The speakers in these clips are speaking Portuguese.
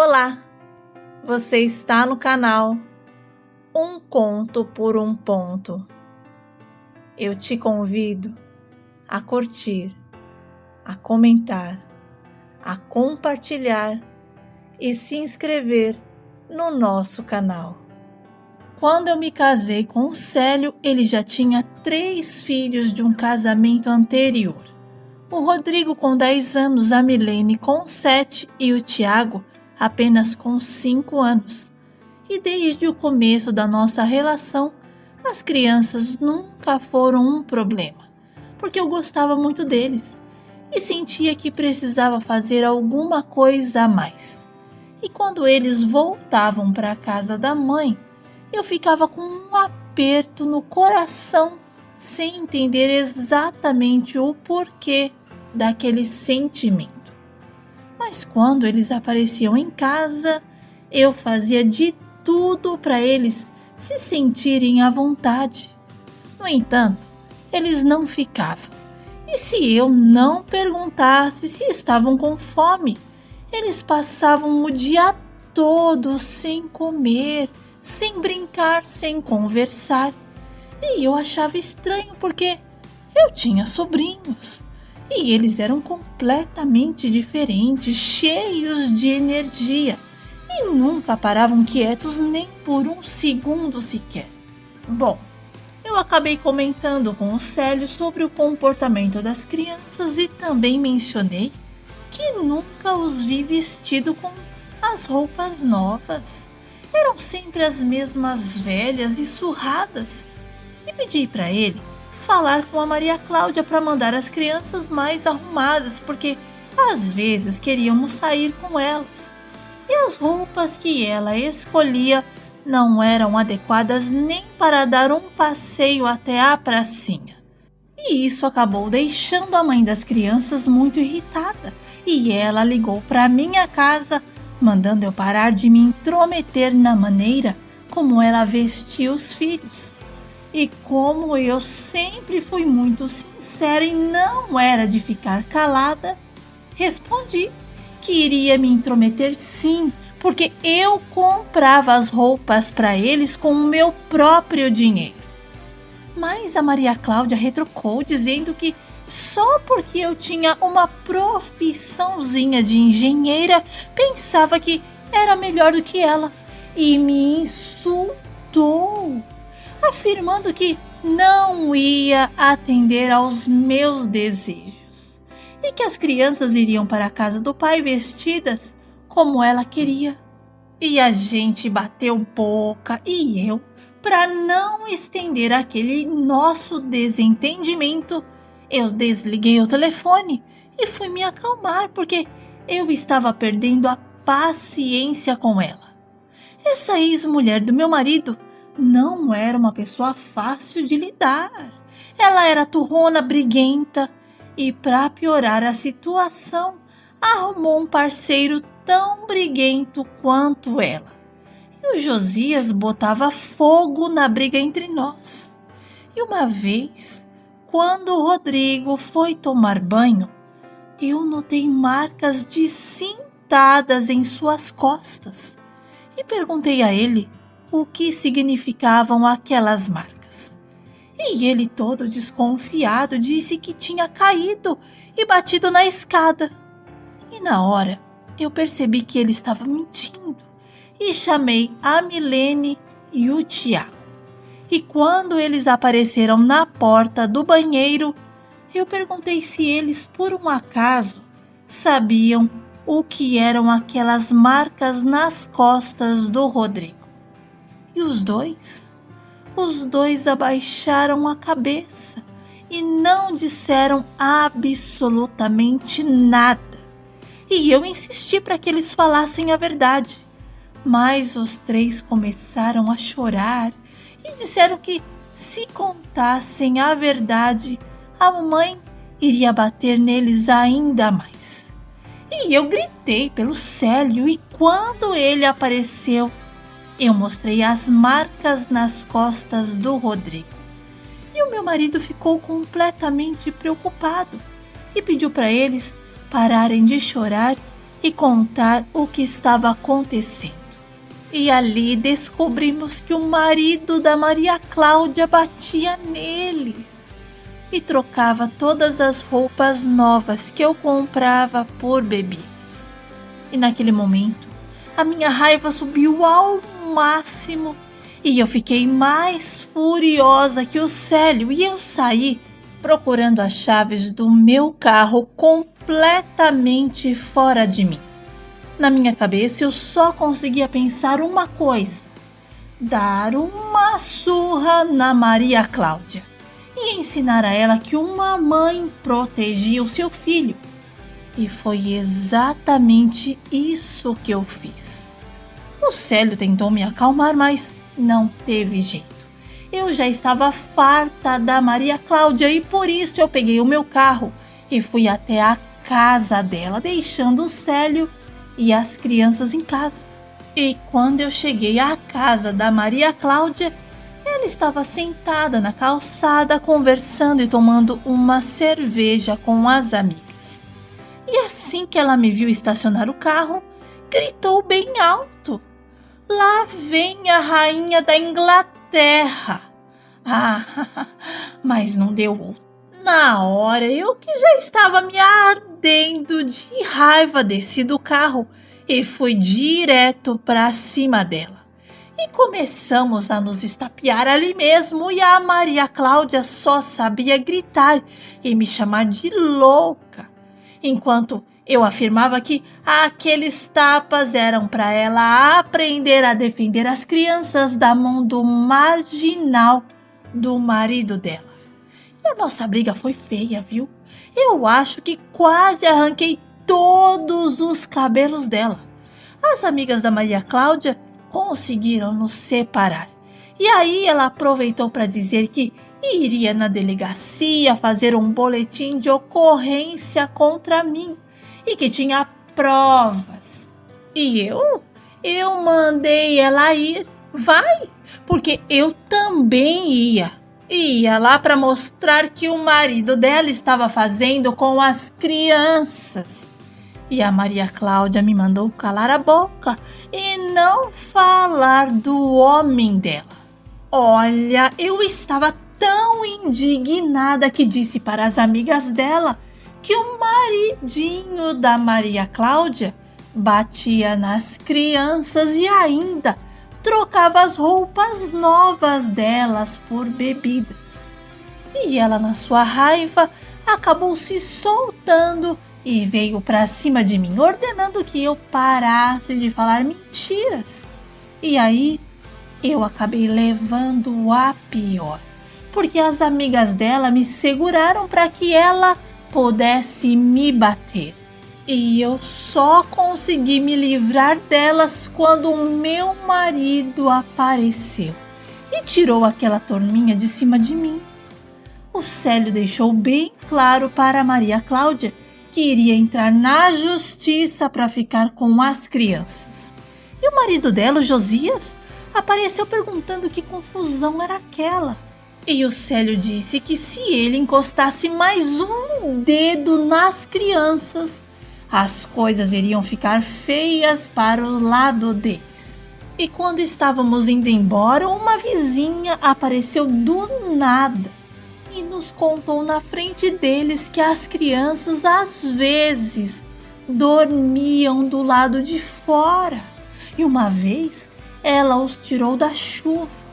Olá, você está no canal Um Conto por um Ponto. Eu te convido a curtir, a comentar, a compartilhar e se inscrever no nosso canal. Quando eu me casei com o Célio, ele já tinha 3 filhos de um casamento anterior. O Rodrigo com 10 anos, a Milene com 7 e o Tiago apenas com 5 anos. E desde o começo da nossa relação, as crianças nunca foram um problema, porque eu gostava muito deles e sentia que precisava fazer alguma coisa a mais. E quando eles voltavam para a casa da mãe, eu ficava com um aperto no coração, sem entender exatamente o porquê daquele sentimento. Mas quando eles apareciam em casa, eu fazia de tudo para eles se sentirem à vontade. No entanto, eles não ficavam. E se eu não perguntasse se estavam com fome, eles passavam o dia todo sem comer, sem brincar, sem conversar. E eu achava estranho porque eu tinha sobrinhos. E eles eram completamente diferentes, cheios de energia e nunca paravam quietos nem por um segundo sequer. Bom, eu acabei comentando com o Célio sobre o comportamento das crianças e também mencionei que nunca os vi vestido com as roupas novas. Eram sempre as mesmas velhas e surradas. E pedi para ele falar com a Maria Cláudia para mandar as crianças mais arrumadas, porque às vezes queríamos sair com elas. E as roupas que ela escolhia não eram adequadas nem para dar um passeio até a pracinha. E isso acabou deixando a mãe das crianças muito irritada, e ela ligou para minha casa, mandando eu parar de me intrometer na maneira como ela vestia os filhos. E como eu sempre fui muito sincera e não era de ficar calada, respondi que iria me intrometer sim, porque eu comprava as roupas para eles com o meu próprio dinheiro. Mas a Maria Cláudia retrucou dizendo que só porque eu tinha uma profissãozinha de engenheira, pensava que era melhor do que ela e me insultou, afirmando que não ia atender aos meus desejos e que as crianças iriam para a casa do pai vestidas como ela queria. E a gente bateu boca e eu, para não estender aquele nosso desentendimento, eu desliguei o telefone e fui me acalmar porque eu estava perdendo a paciência com ela. Essa ex-mulher do meu marido não era uma pessoa fácil de lidar. Ela era turrona, briguenta e, para piorar a situação, arrumou um parceiro tão briguento quanto ela. E o Josias botava fogo na briga entre nós. E uma vez, quando o Rodrigo foi tomar banho, eu notei marcas de cintadas em suas costas e perguntei a ele o que significavam aquelas marcas. E ele, todo desconfiado, disse que tinha caído e batido na escada. E na hora, eu percebi que ele estava mentindo e chamei a Milene e o Tiago. E quando eles apareceram na porta do banheiro, eu perguntei se eles, por um acaso, sabiam o que eram aquelas marcas nas costas do Rodrigo. E os dois abaixaram a cabeça e não disseram absolutamente nada. E eu insisti para que eles falassem a verdade, mas os 3 começaram a chorar e disseram que, se contassem a verdade, a mãe iria bater neles ainda mais. E eu gritei pelo Célio e quando ele apareceu, eu mostrei as marcas nas costas do Rodrigo. E o meu marido ficou completamente preocupado e pediu para eles pararem de chorar e contar o que estava acontecendo. E ali descobrimos que o marido da Maria Cláudia batia neles e trocava todas as roupas novas que eu comprava por bebidas. E naquele momento, a minha raiva subiu ao máximo e eu fiquei mais furiosa que o Célio e eu saí procurando as chaves do meu carro completamente fora de mim. Na minha cabeça eu só conseguia pensar uma coisa: dar uma surra na Maria Cláudia e ensinar a ela que uma mãe protegia o seu filho. E foi exatamente isso que eu fiz. O Célio tentou me acalmar, mas não teve jeito. Eu já estava farta da Maria Cláudia e por isso eu peguei o meu carro e fui até a casa dela, deixando o Célio e as crianças em casa. E quando eu cheguei à casa da Maria Cláudia, ela estava sentada na calçada conversando e tomando uma cerveja com as amigas. E assim que ela me viu estacionar o carro, gritou bem alto: "Lá vem a rainha da Inglaterra!" Ah, mas não deu outro. Na hora, eu que já estava me ardendo de raiva, desci do carro e fui direto para cima dela. E começamos a nos estapear ali mesmo e a Maria Cláudia só sabia gritar e me chamar de louca, enquanto eu afirmava que aqueles tapas eram para ela aprender a defender as crianças da mão do marginal do marido dela. E a nossa briga foi feia, viu? Eu acho que quase arranquei todos os cabelos dela. As amigas da Maria Cláudia conseguiram nos separar. E aí ela aproveitou para dizer que iria na delegacia fazer um boletim de ocorrência contra mim e que tinha provas. E eu mandei ela ir. Vai, porque eu também ia. Ia lá para mostrar que o marido dela estava fazendo com as crianças. E a Maria Cláudia me mandou calar a boca e não falar do homem dela. Olha, eu estava tão indignada que disse para as amigas dela que o maridinho da Maria Cláudia batia nas crianças e ainda trocava as roupas novas delas por bebidas. E ela, na sua raiva, acabou se soltando e veio para cima de mim, ordenando que eu parasse de falar mentiras. E aí eu acabei levando a pior, porque as amigas dela me seguraram para que ela pudesse me bater. E eu só consegui me livrar delas quando o meu marido apareceu e tirou aquela turminha de cima de mim. O Célio deixou bem claro para Maria Cláudia que iria entrar na justiça para ficar com as crianças. E o marido dela, o Josias, apareceu perguntando que confusão era aquela. E o Célio disse que se ele encostasse mais um dedo nas crianças, as coisas iriam ficar feias para o lado deles. E quando estávamos indo embora, uma vizinha apareceu do nada e nos contou na frente deles que as crianças às vezes dormiam do lado de fora. E uma vez ela os tirou da chuva.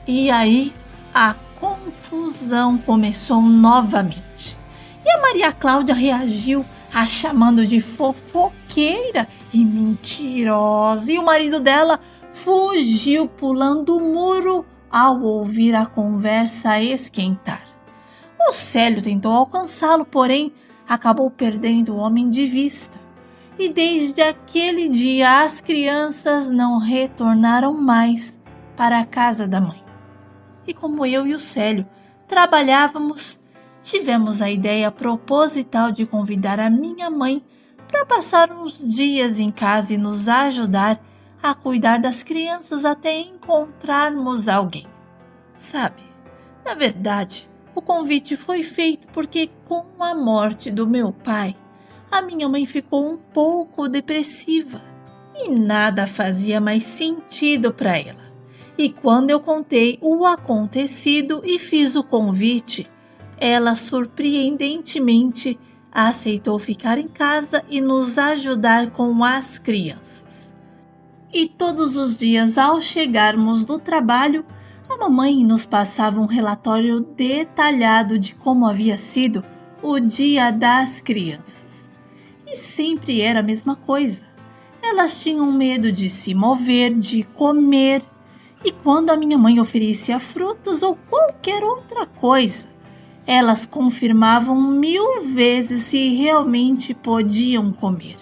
E aí a confusão começou novamente. E a Maria Cláudia reagiu a chamando de fofoqueira e mentirosa. E o marido dela fugiu pulando o muro ao ouvir a conversa esquentar. O Célio tentou alcançá-lo, porém acabou perdendo o homem de vista. E desde aquele dia as crianças não retornaram mais para a casa da mãe. E como eu e o Célio trabalhávamos, tivemos a ideia proposital de convidar a minha mãe para passar uns dias em casa e nos ajudar a cuidar das crianças até encontrarmos alguém. Sabe, na verdade, o convite foi feito porque com a morte do meu pai, a minha mãe ficou um pouco depressiva e nada fazia mais sentido para ela. E quando eu contei o acontecido e fiz o convite, ela surpreendentemente aceitou ficar em casa e nos ajudar com as crianças. E todos os dias, ao chegarmos do trabalho, a mamãe nos passava um relatório detalhado de como havia sido o Dia das Crianças. E sempre era a mesma coisa. Elas tinham medo de se mover, de comer, e quando a minha mãe oferecia frutas ou qualquer outra coisa, elas confirmavam 1000 vezes se realmente podiam comer.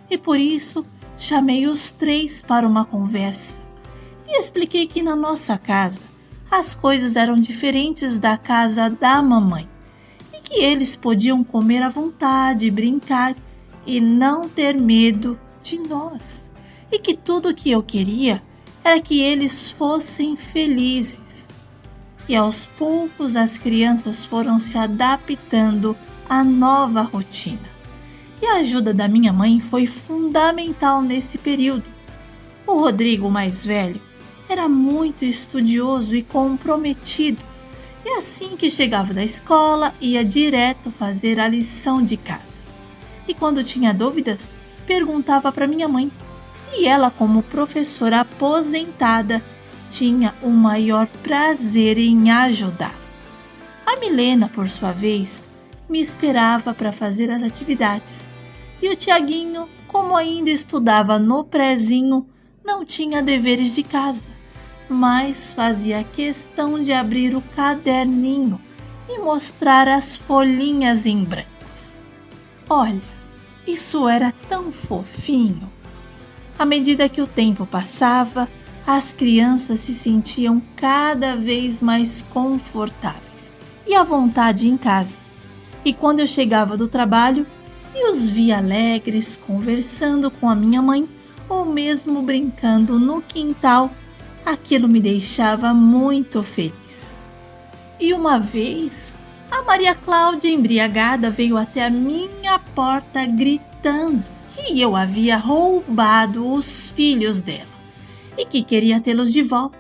E por isso, chamei os 3 para uma conversa e expliquei que na nossa casa as coisas eram diferentes da casa da mamãe e que eles podiam comer à vontade, brincar e não ter medo de nós, e que tudo o que eu queria era que eles fossem felizes. E aos poucos as crianças foram se adaptando à nova rotina. E a ajuda da minha mãe foi fundamental nesse período. O Rodrigo, mais velho, era muito estudioso e comprometido, e assim que chegava da escola, ia direto fazer a lição de casa. E quando tinha dúvidas, perguntava para minha mãe, e ela, como professora aposentada, tinha o maior prazer em ajudar. A Milena, por sua vez, me esperava para fazer as atividades, e o Tiaguinho, como ainda estudava no prezinho, não tinha deveres de casa, mas fazia questão de abrir o caderninho e mostrar as folhinhas em brancos. Olha, isso era tão fofinho. À medida que o tempo passava, as crianças se sentiam cada vez mais confortáveis e à vontade em casa. E quando eu chegava do trabalho e os via alegres, conversando com a minha mãe ou mesmo brincando no quintal, aquilo me deixava muito feliz. E uma vez, a Maria Cláudia, embriagada, veio até a minha porta gritando que eu havia roubado os filhos dela e que queria tê-los de volta.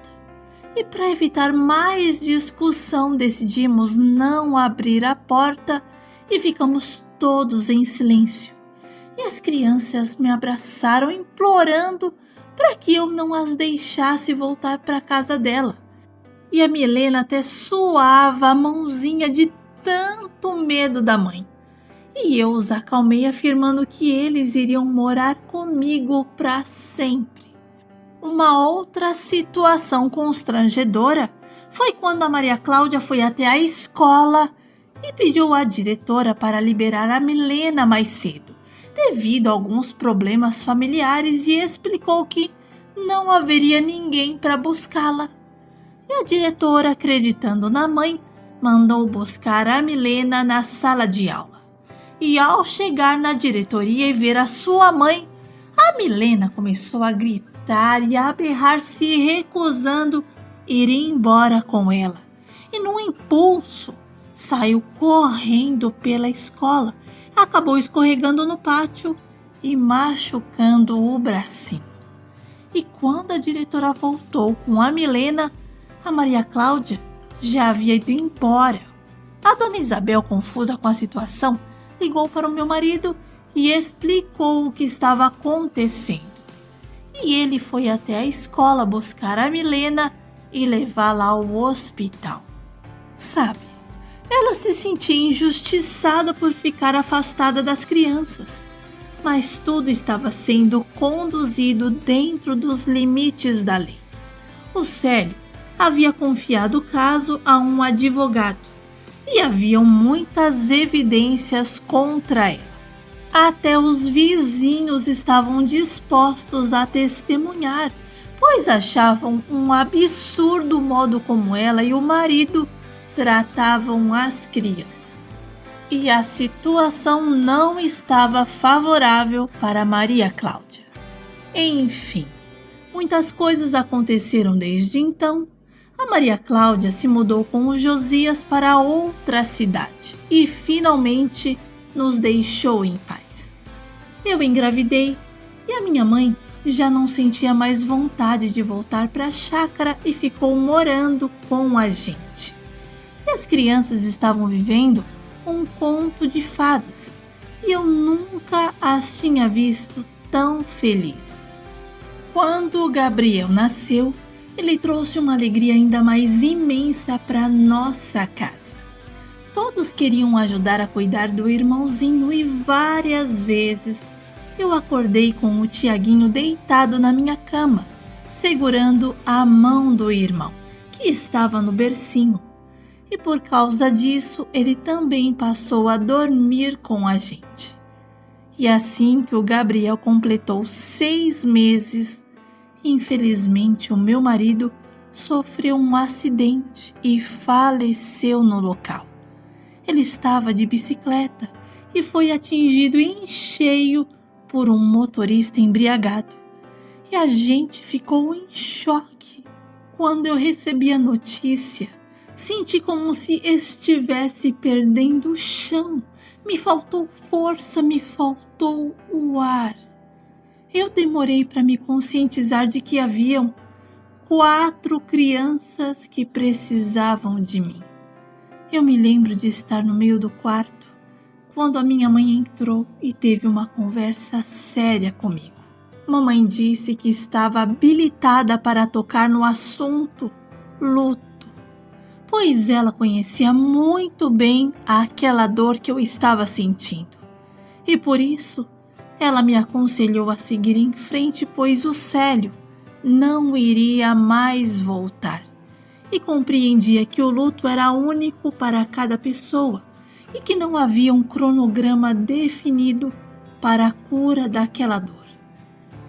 E para evitar mais discussão, decidimos não abrir a porta e ficamos todos em silêncio. E as crianças me abraçaram, implorando para que eu não as deixasse voltar para a casa dela. E a Milena até suava a mãozinha de tanto medo da mãe. E eu os acalmei, afirmando que eles iriam morar comigo para sempre. Uma outra situação constrangedora foi quando a Maria Cláudia foi até a escola e pediu à diretora para liberar a Milena mais cedo, devido a alguns problemas familiares, e explicou que não haveria ninguém para buscá-la. E a diretora, acreditando na mãe, mandou buscar a Milena na sala de aula. E ao chegar na diretoria e ver a sua mãe, a Milena começou a gritar e a berrar, se recusando ir embora com ela. E num impulso, saiu correndo pela escola, acabou escorregando no pátio e machucando o bracinho. E quando a diretora voltou com a Milena, a Maria Cláudia já havia ido embora. A dona Isabel, confusa com a situação, ligou para o meu marido e explicou o que estava acontecendo. E ele foi até a escola buscar a Milena e levá-la ao hospital. Sabe, ela se sentia injustiçada por ficar afastada das crianças, mas tudo estava sendo conduzido dentro dos limites da lei. O Célio havia confiado o caso a um advogado e haviam muitas evidências contra ela. Até os vizinhos estavam dispostos a testemunhar, pois achavam um absurdo o modo como ela e o marido tratavam as crianças. E a situação não estava favorável para Maria Cláudia. Enfim, muitas coisas aconteceram desde então. A Maria Cláudia se mudou com o Josias para outra cidade e finalmente nos deixou em paz. Eu engravidei e a minha mãe já não sentia mais vontade de voltar para a chácara e ficou morando com a gente. E as crianças estavam vivendo um conto de fadas e eu nunca as tinha visto tão felizes. Quando Gabriel nasceu, ele trouxe uma alegria ainda mais imensa para nossa casa. Todos queriam ajudar a cuidar do irmãozinho e várias vezes eu acordei com o Tiaguinho deitado na minha cama, segurando a mão do irmão, que estava no bercinho. E por causa disso, ele também passou a dormir com a gente. E assim que o Gabriel completou 6 meses, infelizmente o meu marido sofreu um acidente e faleceu no local. Ele estava de bicicleta e foi atingido em cheio por um motorista embriagado. E a gente ficou em choque. Quando eu recebi a notícia, senti como se estivesse perdendo o chão. Me faltou força, me faltou o ar. Eu demorei para me conscientizar de que haviam 4 crianças que precisavam de mim. Eu me lembro de estar no meio do quarto quando a minha mãe entrou e teve uma conversa séria comigo. Mamãe disse que estava habilitada para tocar no assunto luto, pois ela conhecia muito bem aquela dor que eu estava sentindo. E por isso, ela me aconselhou a seguir em frente, pois o Célio não iria mais voltar. E compreendia que o luto era único para cada pessoa e que não havia um cronograma definido para a cura daquela dor.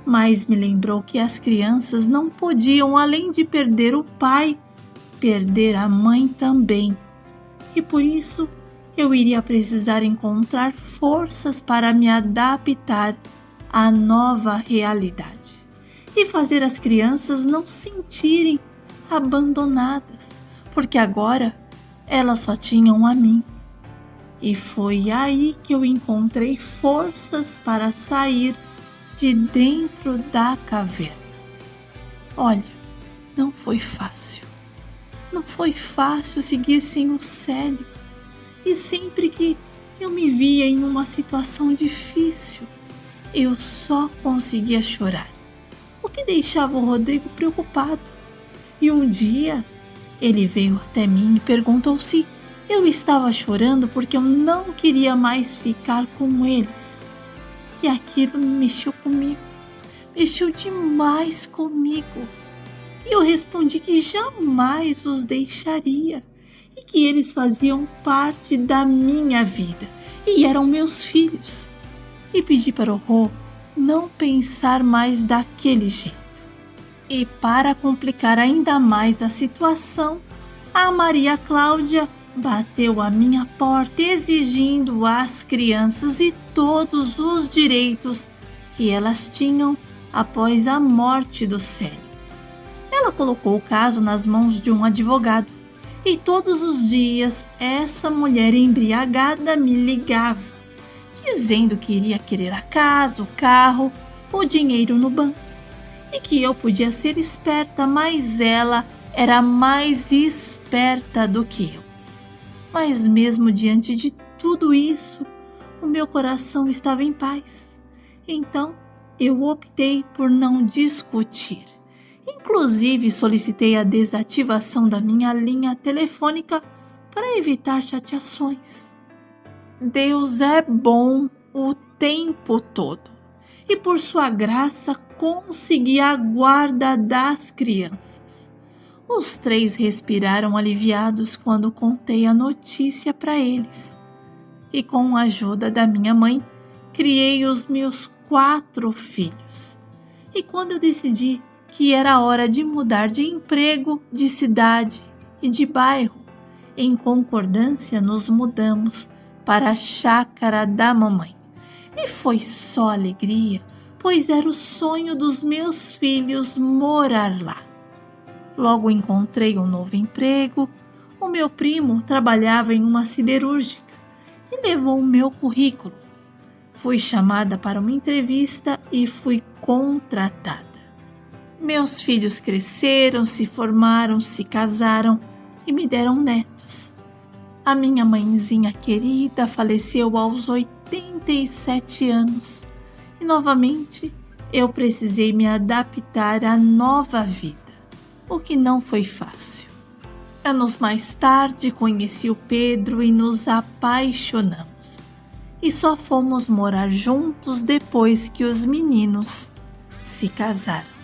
Mas me lembrou que as crianças não podiam, além de perder o pai, perder a mãe também. E por isso eu iria precisar encontrar forças para me adaptar à nova realidade e fazer as crianças não se sentirem abandonadas, porque agora elas só tinham a mim. E foi aí que eu encontrei forças para sair de dentro da caverna. Olha, não foi fácil. Não foi fácil seguir sem o Célio. E sempre que eu me via em uma situação difícil, eu só conseguia chorar, o que deixava o Rodrigo preocupado. E um dia, ele veio até mim e perguntou se eu estava chorando porque eu não queria mais ficar com eles. E aquilo mexeu comigo, mexeu demais comigo. E eu respondi que jamais os deixaria e que eles faziam parte da minha vida e eram meus filhos. E pedi para o Rô não pensar mais daquele jeito. E para complicar ainda mais a situação, a Maria Cláudia bateu à minha porta exigindo às crianças e todos os direitos que elas tinham após a morte do Célio. Ela colocou o caso nas mãos de um advogado e todos os dias essa mulher embriagada me ligava, dizendo que iria querer a casa, o carro, o dinheiro no banco e que eu podia ser esperta, mas ela era mais esperta do que eu. Mas mesmo diante de tudo isso, o meu coração estava em paz. Então, eu optei por não discutir. Inclusive, solicitei a desativação da minha linha telefônica para evitar chateações. Deus é bom o tempo todo e, por sua graça, consegui a guarda das crianças. Os 3 respiraram aliviados quando contei a notícia para eles. E com a ajuda da minha mãe, criei os meus 4 filhos. E quando eu decidi que era hora de mudar de emprego, de cidade e de bairro, em concordância nos mudamos para a chácara da mamãe. E foi só alegria, pois era o sonho dos meus filhos morar lá. Logo encontrei um novo emprego. O meu primo trabalhava em uma siderúrgica e e levou o meu currículo. Fui chamada para uma entrevista e fui contratada. Meus filhos cresceram, se formaram, se casaram e me deram netos. A minha mãezinha querida faleceu aos 87 anos e novamente eu precisei me adaptar à nova vida, o que não foi fácil. Anos mais tarde conheci o Pedro e nos apaixonamos. E só fomos morar juntos depois que os meninos se casaram.